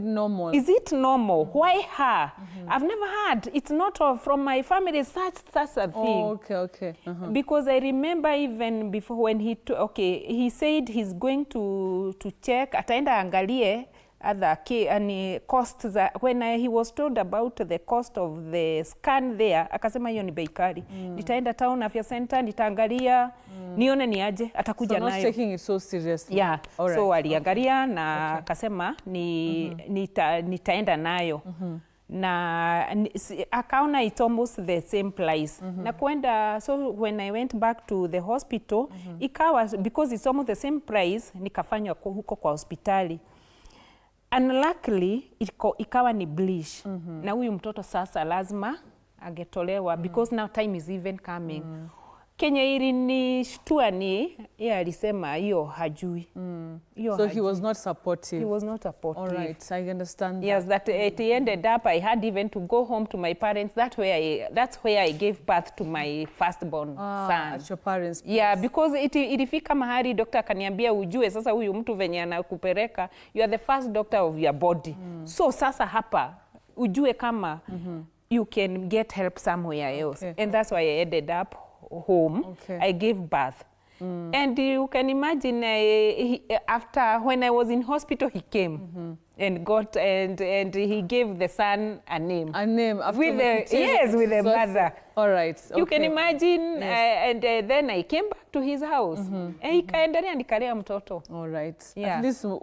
normal? Is it normal? Why her? I've never had. It's not from my family. Such a thing. Oh, okay. Because I remember even before when he said he's going to check. Ataenda angalie other costs. When he was told about the cost of the scan there, akasema hiyo ni bei kali. Nitaenda town afya center, nitaangalia, nione ni aje, atakuja nayo. So not taking it so seriously. Yeah. All right. So aliangalia na akasema nitaenda nayo. Na akaona it's almost the same price. Na kwenda, so when I went back to the hospital, ikawa, because it's almost the same price, nikafanywa huko kwa hospitali. Unluckily, ikawa ni bleach. Na huyu mtoto sasa lazima agetolewa because now time is even coming. Kenya ilinishtua ni yeye alisema hiyo hajui. So he was not supportive. He was not supportive. All right, I understand that. Yes, that it ended up I had even to go home to my parents. That's where I gave birth to my firstborn son. At your parents' place. Yeah, because ilifika mahali doctor akaniambia ujue sasa huyu mtu venye anakupeleka, you are the first doctor of your body. So sasa hapa ujue kama you can get help somewhere else. And that's why I ended up home. I gave birth. And you can imagine after when I was in hospital he came and he gave the son a name. A name after with the mother. All right. You can imagine and then I came back to his house. Ikaendelea nikalea mtoto. All right. Yeah.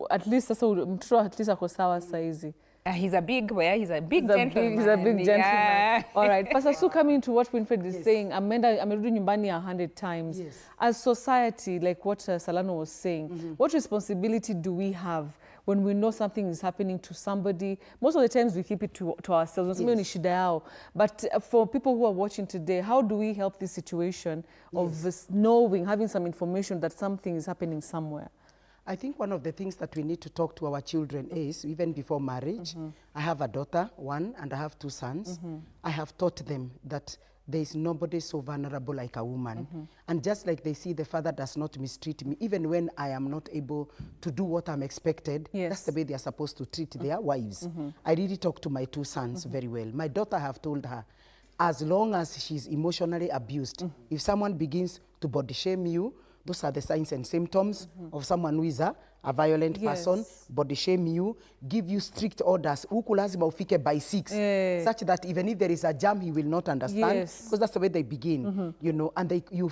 At least sasa mtoto at least ako sawa saizi. He's a big gentleman. He's a big gentleman. Yeah. All right. Pastor Sue, coming to what Winfred is saying, amerudi nyumbani 100 times. As society, like what Salano was saying, what responsibility do we have when we know something is happening to somebody? Most of the times we keep it to ourselves. But for people who are watching today, how do we help this situation of this knowing, having some information that something is happening somewhere? I think one of the things that we need to talk to our children is, even before marriage, I have a daughter, 1, and I have 2 sons. I have taught them that there is nobody so vulnerable like a woman. And just like they see the father does not mistreat me, even when I am not able to do what I'm expected, that's the way they are supposed to treat their wives. I really talk to my 2 sons very well. My daughter, I have told her, as long as she's emotionally abused, if someone begins to body shame you, those are the signs and symptoms of someone who is a violent person, body shame you, give you strict orders. Huku lazima ufike by 6, such that even if there is a jam, he will not understand. Because that's the way they begin, you know, and you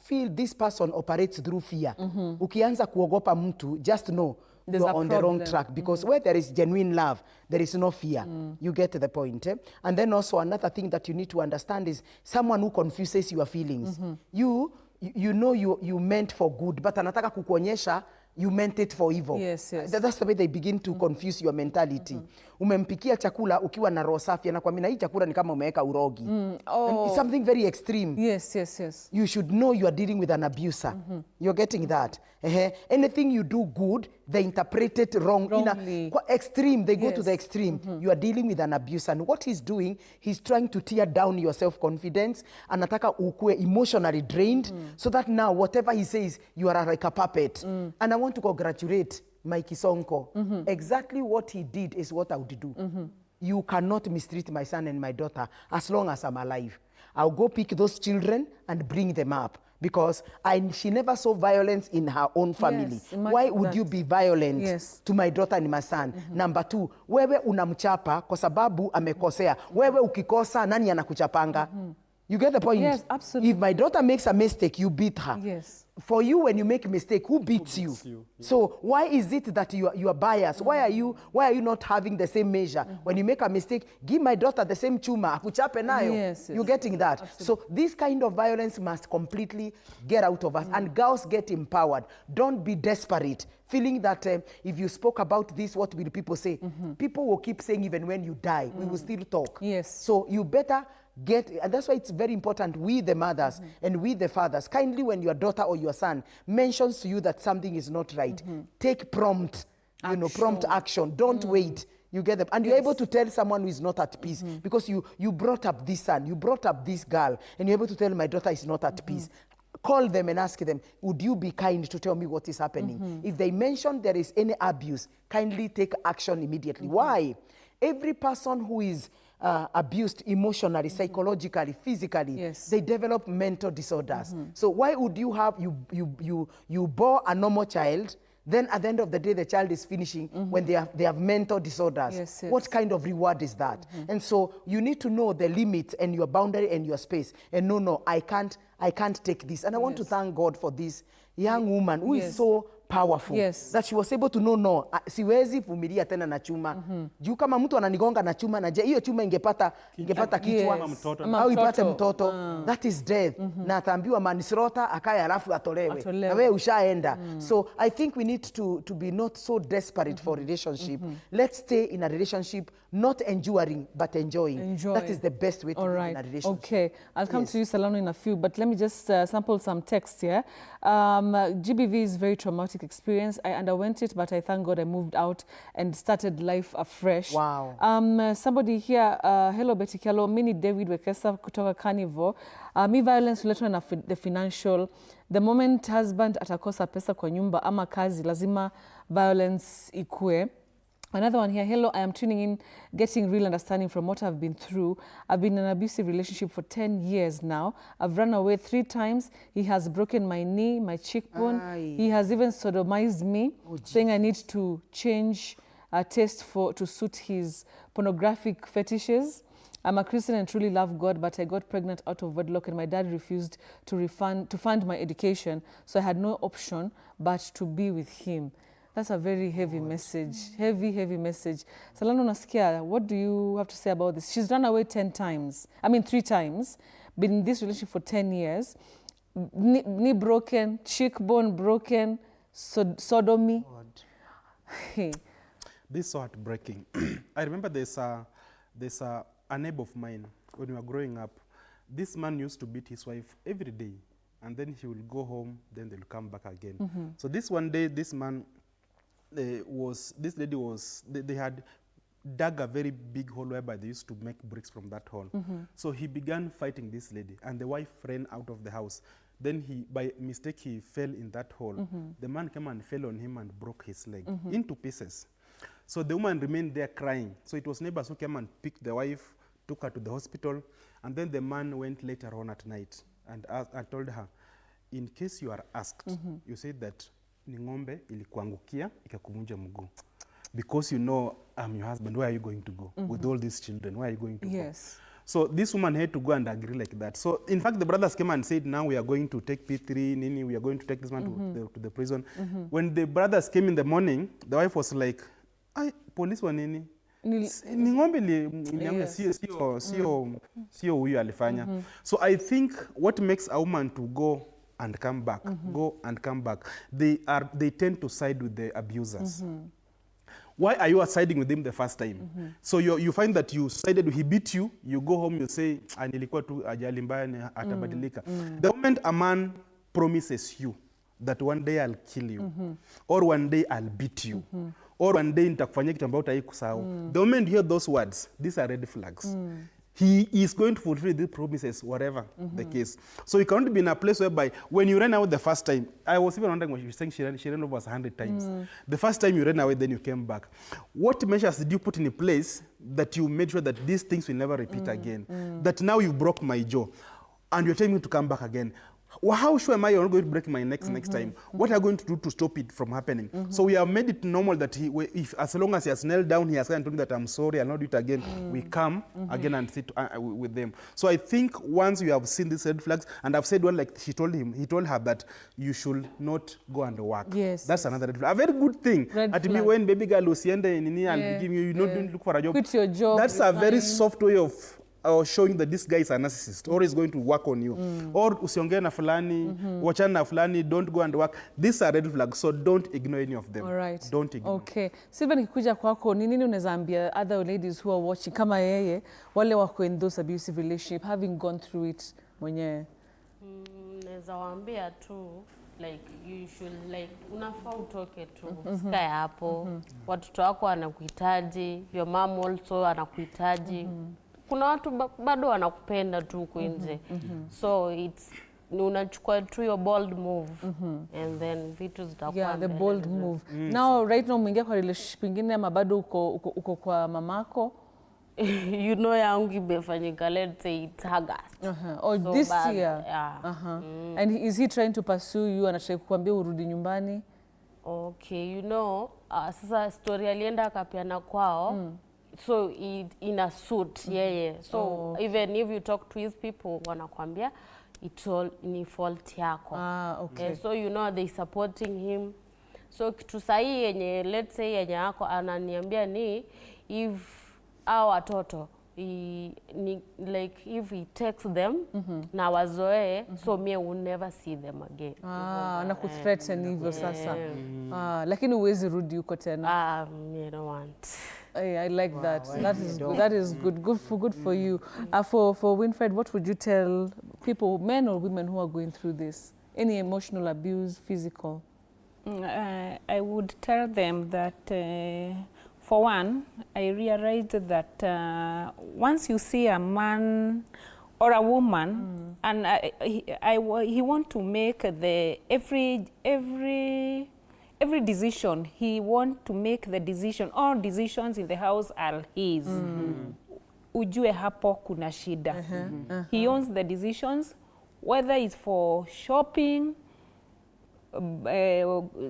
feel this person operates through fear. Ukianza kuogopa mtu, just know you're on the wrong track, because where there is genuine love, there is no fear. You get the point. And then also another thing that you need to understand is someone who confuses your feelings. You know you meant for good, but anataka kukuonyesha you meant it for evil. Yes, yes. That's the way they begin to confuse your mentality. Umempikia chakula ukiwa na roho safi, anakuambia na hii chakula ni kama umeweka urogi. And it's something very extreme. Yes, yes, yes. You should know you are dealing with an abuser. You're getting that. Anything you do good, they interpret it wrongly. Extreme, they go to the extreme. You are dealing with an abuser. And what he's doing, he's trying to tear down your self-confidence. Anataka ukue emotionally drained, so that now whatever he says, you are like a puppet. And I want to congratulate Mikey Sonko. Exactly what he did is what I would do. You cannot mistreat my son and my daughter as long as I'm alive. I'll go pick those children and bring them up, because she never saw violence in her own family. Yes, why would you be violent to my daughter and my son? Number two, wewe unamchapa kwa sababu amekosea. Wewe ukikosa, nani anakuchapanga? You get the point? Yes, absolutely. If my daughter makes a mistake, you beat her. Yes. For you, when you make a mistake, who beats you? Yeah. So why is it that you are biased? Why are you not having the same measure? When you make a mistake, give my daughter the same chuma. Akuchape nayo. Yes, yes. You're getting that? Absolutely. So this kind of violence must completely get out of us. And girls get empowered. Don't be desperate, feeling that if you spoke about this, what will people say? People will keep saying even when you die, we will still talk. Yes. So you better and that's why it's very important, we the mothers and we the fathers, kindly when your daughter or your son mentions to you that something is not right, take prompt action. Don't wait. You get them. And you're able to tell someone who is not at peace, because you brought up this son, you brought up this girl, and you're able to tell my daughter is not at peace. Call them and ask them, would you be kind to tell me what is happening? If they mention there is any abuse, kindly take action immediately. Why? Every person who is abused emotionally, psychologically, physically, they develop mental disorders. So why would you have, you bore a normal child, then at the end of the day the child is finishing when they have mental disorders? Yes, yes. What kind of reward is that? And so you need to know the limit and your boundary and your space. And no, I can't take this. And I want to thank God for this young woman who is so powerful, that she was able to know, siwezi vumilia tena na chuma. Juu kama mtu ananigonga na chuma, na je hiyo chuma ingepata kichwa au ipate mtoto, that is death. Na ataambiwa manisrota akaya alafu atolewe. Na wewe ushaenda. So I think we need to be not so desperate for relationship. Let's stay in a relationship, not enduring but enjoying. That is the best way to be in a relationship. Okay, I'll come to you, Salano, in a few, but let me just sample some text here. GBV is very traumatic experience. I underwent it, but I thank God I moved out and started life afresh. Wow. Somebody here, hello Betty Kello, mini David Wekesa kutoka Carnival. Me violence related na the financial. The moment husband atakosa pesa kwa nyumba ama kazi, lazima violence ikue. Another one here, hello, I am tuning in, getting real understanding from what I've been through. I've been in an abusive relationship for 10 years now. I've run away 3 times. He has broken my knee, my cheekbone. Aye. He has even sodomized me, saying I need to change taste to suit his pornographic fetishes. I'm a Christian and truly love God, but I got pregnant out of wedlock and my dad refused to fund my education, so I had no option but to be with him. That's a very heavy message, heavy message. Salano Naskia, what do you have to say about this? She's run away 3 times, been in this relationship for 10 years, knee broken, cheekbone broken, sodomy. Hey. This is so heartbreaking. I remember there's a neighbor of mine when we were growing up. This man used to beat his wife every day, and then he will go home, then they'll come back again. So this one day, this man, they had dug a very big hole whereby they used to make bricks from that hole. So he began fighting this lady, and the wife ran out of the house. Then by mistake, he fell in that hole. The man came and fell on him and broke his leg into pieces. So the woman remained there crying. So it was neighbors who came and picked the wife, took her to the hospital, and then the man went later on at night and I told her, in case you are asked, you said that ni ng'ombe ilikuangukia ikakuvunja mguu. Because you know I'm your husband, where are you going to go? With all these children, where are you going to go? So this woman had to go and agree like that. So in fact, the brothers came and said, now we are going to take P3, Nini, we are going to take this man to the prison. When the brothers came in the morning, the wife was like, police wa nini? Ni ng'ombe sio huyu alifanya. So I think what makes a woman to go and come back, go and come back. They tend to side with the abusers. Why are you siding with him the first time? So you find that you sided, he beat you, you go home, you say, nilikuwa tu ajali mbaya atabadilika. The moment a man promises you that one day I'll kill you, or one day I'll beat you, or one day nitakufanyia kitu ambacho hutakusahau. The moment you hear those words, these are red flags. He is going to fulfill these promises, whatever the case. So you cannot be in a place whereby when you ran out the first time, I was even wondering when she was saying she ran over 100 times. The first time you ran away, then you came back. What measures did you put in place that you made sure that these things will never repeat again? That now you broke my jaw and you're telling me to come back again. Well, how sure am I you're not going to break my next time? What are you going to do to stop it from happening? So we have made it normal that if as long as he has knelt down, he has told me that I'm sorry, I'll not do it again. We come again and sit with them. So I think once you have seen these red flags, and I've said one like he told her that you should not go and work. Yes. That's another red flag. A very good thing. At me when baby girl usiende nini and give you not look for a job. Quit your job. That's a very soft way of showing that this guy is a narcissist or is going to work on you. Or usiongee na fulani, wachana na fulani, don't go and work. These are red flags, so don't ignore any of them. All right. Don't ignore. Okay. Silva, nikikuja kwako, ni nini unaweza ambia other ladies who are watching kama yeye, wale wako in those abusive relationship, having gone through it mwenyewe? Naweza waambia tu like you should like unafaa utoke tu sikae hapo. Watoto wako wanakuhitaji, your mom also anakuhitaji. Kuna watu bado wanakupenda tu huko nje. So it's unachukua tu your bold move and then vitu zitakuwa Yeah, the bold move. Now right now umeingia kwa relationship nyingine ama bado uko kwa mamako? You know yangu imefanyika, let's say it's August. Or So this bad, year? yeah. And is he trying to pursue you? Anataka kukuambia urudi nyumbani? Okay, you know, sasa story alienda akapeana kwao. So in a suit, So even if you talk to his people, wanakwambia it's all ni fault yako. Okay. So you know they supporting him. So kitu sahi yenye, let's say yenye yako ananiambia ni if our watoto like if he takes them na wazoe, so me will never see them again. Na kuthreaten hivyo sasa. Lakini huwezi rudi huko tena. I don't want. I like that. That is good. That is good. Good for you. For Winfred, what would you tell people, men or women, who are going through this? Any emotional abuse, physical? I would tell them that, for one, I realized that once you see a man or a woman, and he want to make the every decision, he want to make the decision, all decisions in the house are his. Ujue hapo kuna shida. He owns the decisions, whether it's for shopping,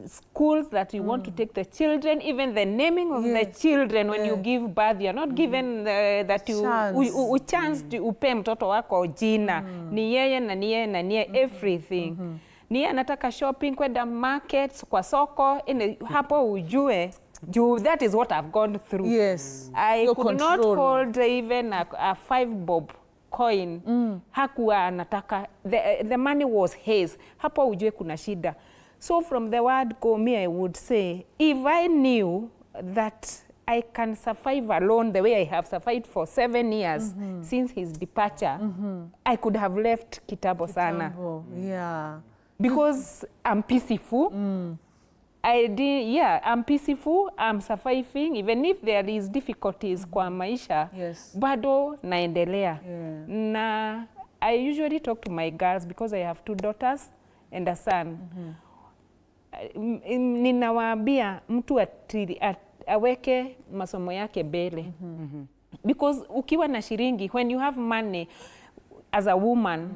schools that you want to take the children, even the naming of the children when you give birth, you're not given that you chance to upe mtoto wako jina. Ni yeye na ni yeye na ni yeye, everything. Ni yeye anataka shopping, kwenda markets, kwa soko, hapo ujue. That is what I've gone through. Yes. I could not hold even a 5 bob coin. Hakuwa anataka, the money was his. Hapo ujue kuna shida. So from the word go, me, I would say, if I knew that I can survive alone the way I have survived for 7 years since his departure, I could have left kitambo sana. Yeah. Because I'm peaceful. I'm peaceful, I'm surviving, even if there is difficulties kwa maisha, bado naendelea. Na I usually talk to my girls because I have 2 daughters and a son. Ninawaambia mtu aweke masomo yake mbele. Because ukiwa na shilingi, when you have money as a woman,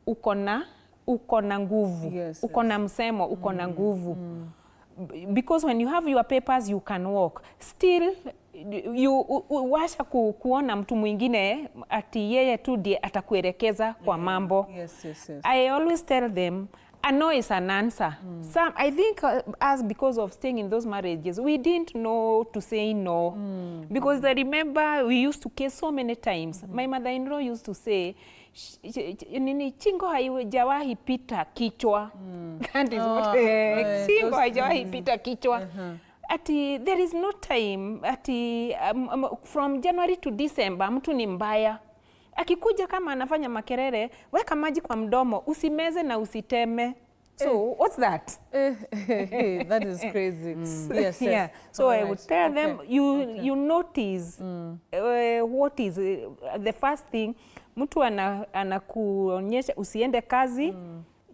uko na nguvu, uko na msemo, uko na nguvu. Because when you have your papers, you can walk. Still, washa kuona mtu mwingine ati yeye tu ndiye atakuelekeza kwa mambo. Yes. I always tell them, a no is an answer. Some, I think us, because of staying in those marriages, we didn't know to say no. Because I remember we used to case so many times. My mother-in-law used to say, nini chingo haijawahi pita kichwa. That is what chingo haijawahi pita kichwa. There is no time from January to December mtu ni mbaya. Akikuja kama anafanya makerere, weka maji kwa mdomo, usimeze na usiteme. So, what's that? That is crazy. Yes, Yeah. yes. So I would tell them, you notice what is the first thing. Mtu anakuonyesha usiende kazi.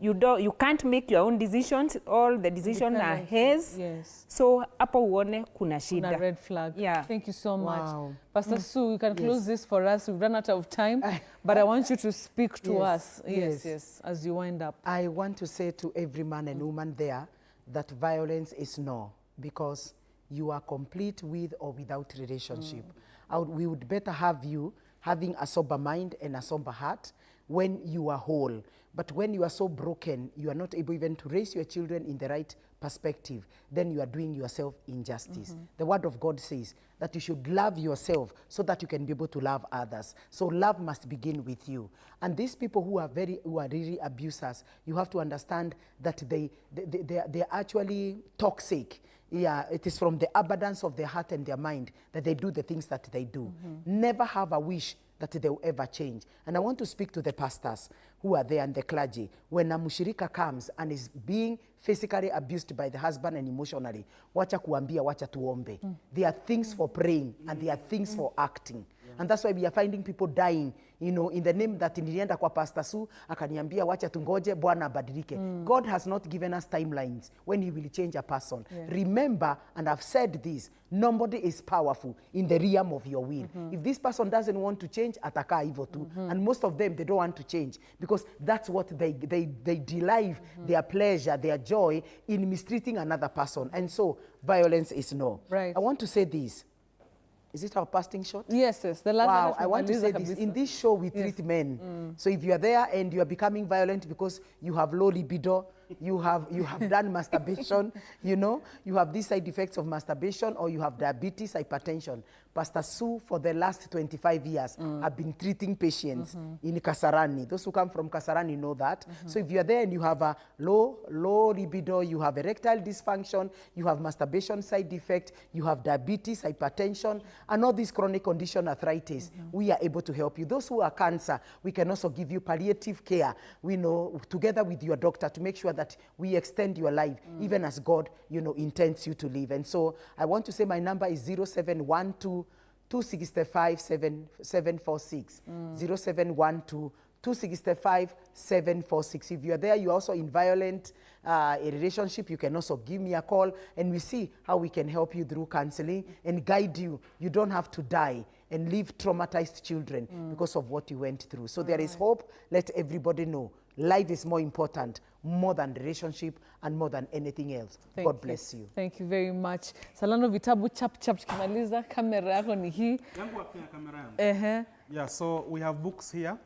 You can't make your own decisions. All the decisions are his. Yes. So hapo uone kuna shida. Kuna red flag. Yeah. Thank you so much. Wow. Pastor Sue, you can close this for us. We've run out of time, but I want you to speak to us. Yes, as you wind up. I want to say to every man and woman there that violence is no, because you are complete with or without relationship. We would better have you having a sober mind and a sober heart when you are whole. But when you are so broken, you are not able even to raise your children in the right perspective, then you are doing yourself injustice. The word of God says that you should love yourself so that you can be able to love others. So love must begin with you. And these people who are really abusers, you have to understand that they're actually toxic. Yeah, it is from the abundance of their heart and their mind that they do the things that they do. Never have a wish that they will ever change. And I want to speak to the pastors who are there and the clergy. When a mushirika comes and is being physically abused by the husband and emotionally, wacha kuambia, wacha tuombe. There are things for praying and there are things for acting. And that's why we are finding people dying, you know, in the name that nilienda kwa Pastor Sue, akaniambia wacha tungoje Bwana abadilike. God has not given us timelines when he will change a person. Remember, and I've said this, nobody is powerful in the realm of your will. If this person doesn't want to change, ataka hivyo tu. And most of them, they don't want to change because that's what they derive their pleasure, their joy in mistreating another person. And so violence is no. Right. I want to say this. Is it our fasting shot? Yes, yes. The last Wow, I want to say this. In this show, we treat men. So if you are there and you are becoming violent because you have low libido, you have done masturbation, you know, you have these side effects of masturbation, or you have diabetes, hypertension. Pastor Sue, for the last 25 years, have been treating patients in Kasarani. Those who come from Kasarani know that. So if you are there and you have a low libido, you have erectile dysfunction, you have masturbation side effect, you have diabetes, hypertension, and all these chronic condition, arthritis, we are able to help you. Those who are cancer, we can also give you palliative care, we know, together with your doctor, to make sure that we extend your life, even as God, you know, intends you to live. And so I want to say my number is 0712 265 746. 0712 265 746. If you are there, you're also in violent a relationship, you can also give me a call and we see how we can help you through counseling and guide you. You don't have to die and leave traumatized children because of what you went through. So there is hope. Let everybody know life is more important, more than relationship and more than anything else. God bless you. Thank you very much. Salano vitabu chap tukimaliza, kamera yako ni hii. Yangu wapi ya kamera yangu? Yeah, so we have books here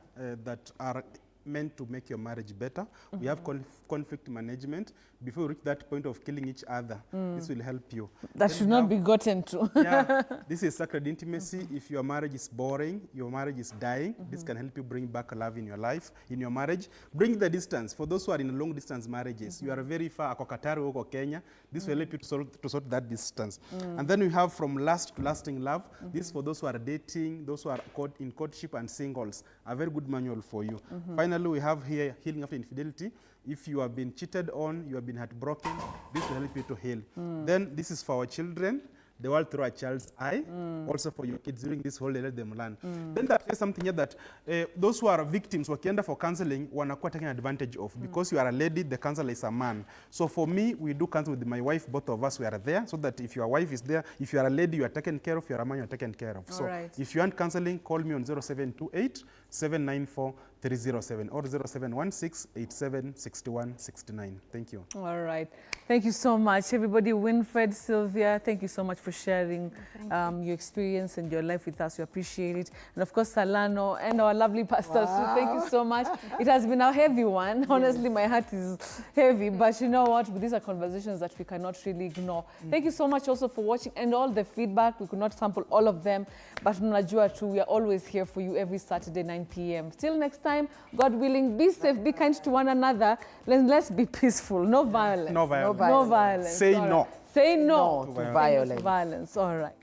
that are meant to make your marriage better. We have conflict management. Before you reach that point of killing each other, this will help you. That should not be gotten to. Yeah, this is sacred intimacy. If your marriage is boring, your marriage is dying, this can help you bring back love in your life, in your marriage. Bring the distance. For those who are in long distance marriages, you are very far, ako Qatar, ako Kenya, this will help you to sort that distance. And then we have from lust to lasting love. This is for those who are dating, those who are in courtship and singles. A very good manual for you. Finally, we have here healing after infidelity. If you have been cheated on, you have been heartbroken, this will help you to heal. Then this is for our children, the world through a child's eye, also for your kids during this holiday, let them learn. Then there's something here that those who are victims, wakienda for counseling, wanakuwa taken advantage of. Because you are a lady, the counselor is a man. So for me, we do counsel with my wife, both of us, we are there, so that if your wife is there, if you are a lady, you are taken care of, if you are a man, you are taken care of. So if you want counseling, call me on 0728 794 307 or 0716 87 61 69. Thank you. All right. Thank you so much, everybody. Winfred, Sylvia, thank you so much for sharing your experience and your life with us. We appreciate it. And of course, Salano and our lovely pastor. So thank you so much. It has been a heavy one. Honestly, my heart is heavy. But you know what? These are conversations that we cannot really ignore. Thank you so much also for watching and all the feedback. We could not sample all of them. But mnajua tu, we are always here for you every Saturday, 9 p.m. Till next time, God willing, be safe, be kind to one another. Let's be peaceful. No violence. No violence. No violence. Say All no. right. Say no to violence. Violence. All right.